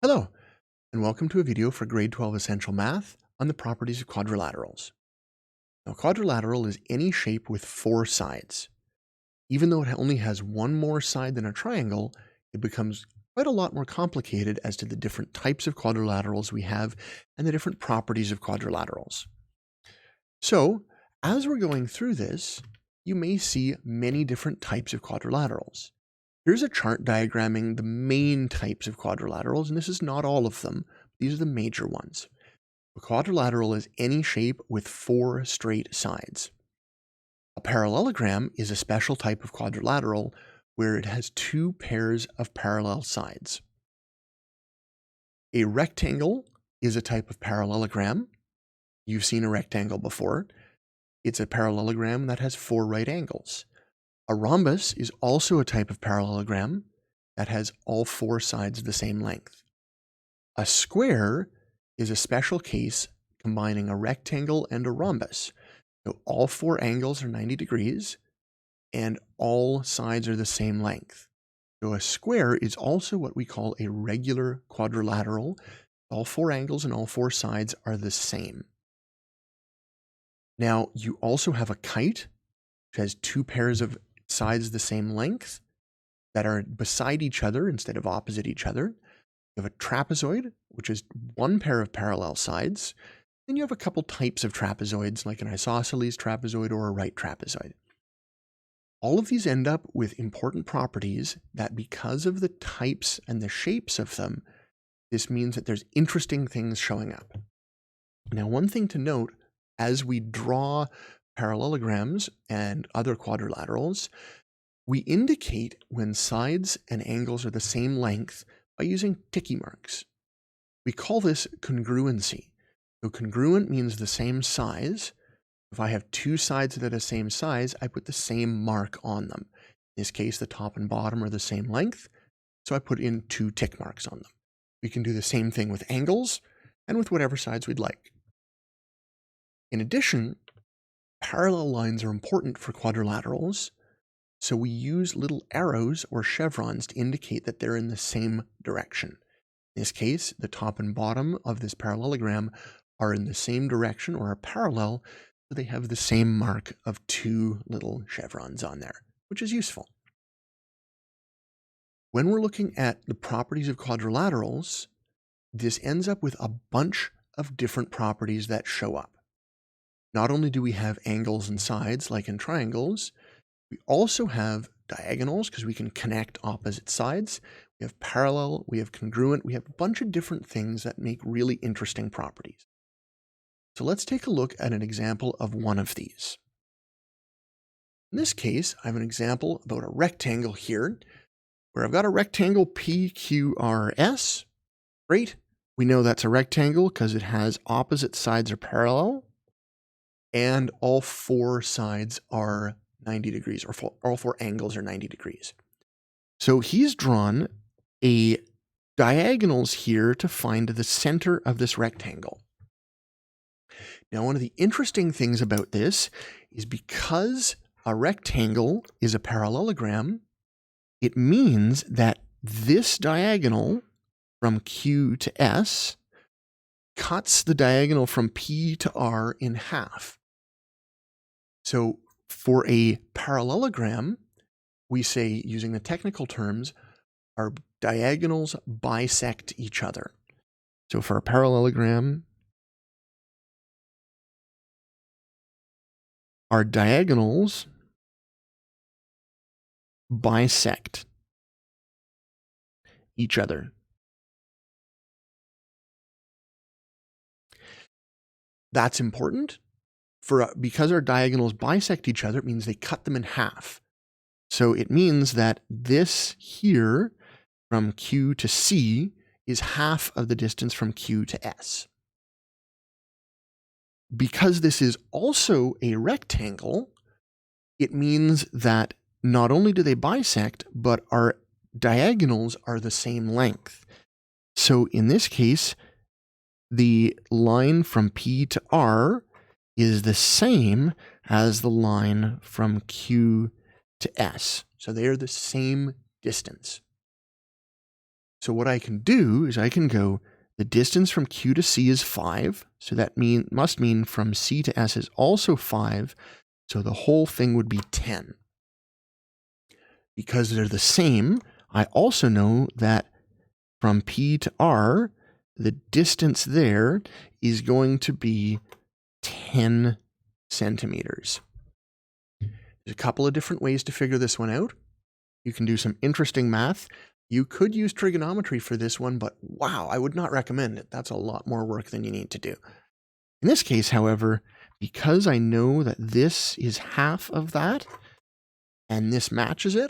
Hello, and welcome to a video for Grade 12 Essential Math on the properties of quadrilaterals. Now, quadrilateral is any shape with four sides. Even though it only has one more side than a triangle, it becomes quite a lot more complicated as to the different types of quadrilaterals we have and the different properties of quadrilaterals. So, as we're going through this, you may see many different types of quadrilaterals. Here's a chart diagramming the main types of quadrilaterals, and this is not all of them. These are the major ones. A quadrilateral is any shape with four straight sides. A parallelogram is a special type of quadrilateral where it has two pairs of parallel sides. A rectangle is a type of parallelogram. You've seen a rectangle before. It's a parallelogram that has four right angles. A rhombus is also a type of parallelogram that has all four sides the same length. A square is a special case combining a rectangle and a rhombus. So all four angles are 90 degrees and all sides are the same length. So a square is also what we call a regular quadrilateral. All four angles and all four sides are the same. Now you also have a kite, which has two pairs of sides the same length that are beside each other instead of opposite each other. You have a trapezoid, which is one pair of parallel sides. Then you have a couple types of trapezoids, like an isosceles trapezoid or a right trapezoid. All of these end up with important properties that, because of the types and the shapes of them, this means that there's interesting things showing up. Now, one thing to note, as we draw parallelograms and other quadrilaterals, we indicate when sides and angles are the same length by using ticky marks. We call this congruency. So congruent means the same size. If I have two sides that are the same size, I put the same mark on them. In this case, the top and bottom are the same length, so I put in two tick marks on them. We can do the same thing with angles and with whatever sides we'd like. In addition, parallel lines are important for quadrilaterals, so we use little arrows or chevrons to indicate that they're in the same direction. In this case, the top and bottom of this parallelogram are in the same direction or are parallel, so they have the same mark of two little chevrons on there, which is useful. When we're looking at the properties of quadrilaterals, this ends up with a bunch of different properties that show up. Not only do we have angles and sides like in triangles, we also have diagonals because we can connect opposite sides. We have parallel, we have congruent, we have a bunch of different things that make really interesting properties. So let's take a look at an example of one of these. In this case, I have an example about a rectangle here, where I've got a rectangle PQRS. Great. We know that's a rectangle because it has opposite sides are parallel, and all four sides are 90 degrees, or all four angles are 90 degrees. So he's drawn a diagonals here to find the center of this rectangle. Now, one of the interesting things about this is because a rectangle is a parallelogram, it means that this diagonal from Q to S cuts the diagonal from P to R in half. So for a parallelogram, we say, using the technical terms, our diagonals bisect each other. So for a parallelogram, our diagonals bisect each other. That's important because our diagonals bisect each other. It means they cut them in half. So it means that this here from Q to C is half of the distance from Q to S. Because this is also a rectangle, it means that not only do they bisect, but our diagonals are the same length. So in this case, the line from P to R is the same as the line from Q to S. So they are the same distance. So what I can do is I can go, the distance from Q to C is 5, so that must mean from C to S is also 5, so the whole thing would be 10. Because they're the same, I also know that from P to R, the distance there is going to be 10 centimeters. There's a couple of different ways to figure this one out. You can do some interesting math. You could use trigonometry for this one, but wow, I would not recommend it. That's a lot more work than you need to do. In this case, however, because I know that this is half of that, and this matches it,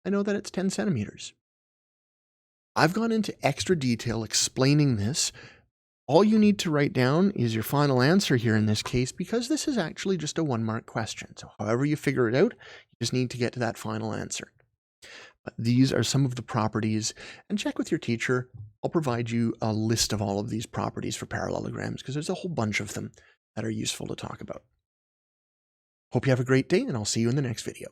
I know that it's 10 centimeters. I've gone into extra detail explaining this. All you need to write down is your final answer here in this case, because this is actually just a 1-mark question. So however you figure it out, you just need to get to that final answer. But these are some of the properties, and check with your teacher. I'll provide you a list of all of these properties for parallelograms because there's a whole bunch of them that are useful to talk about. Hope you have a great day, and I'll see you in the next video.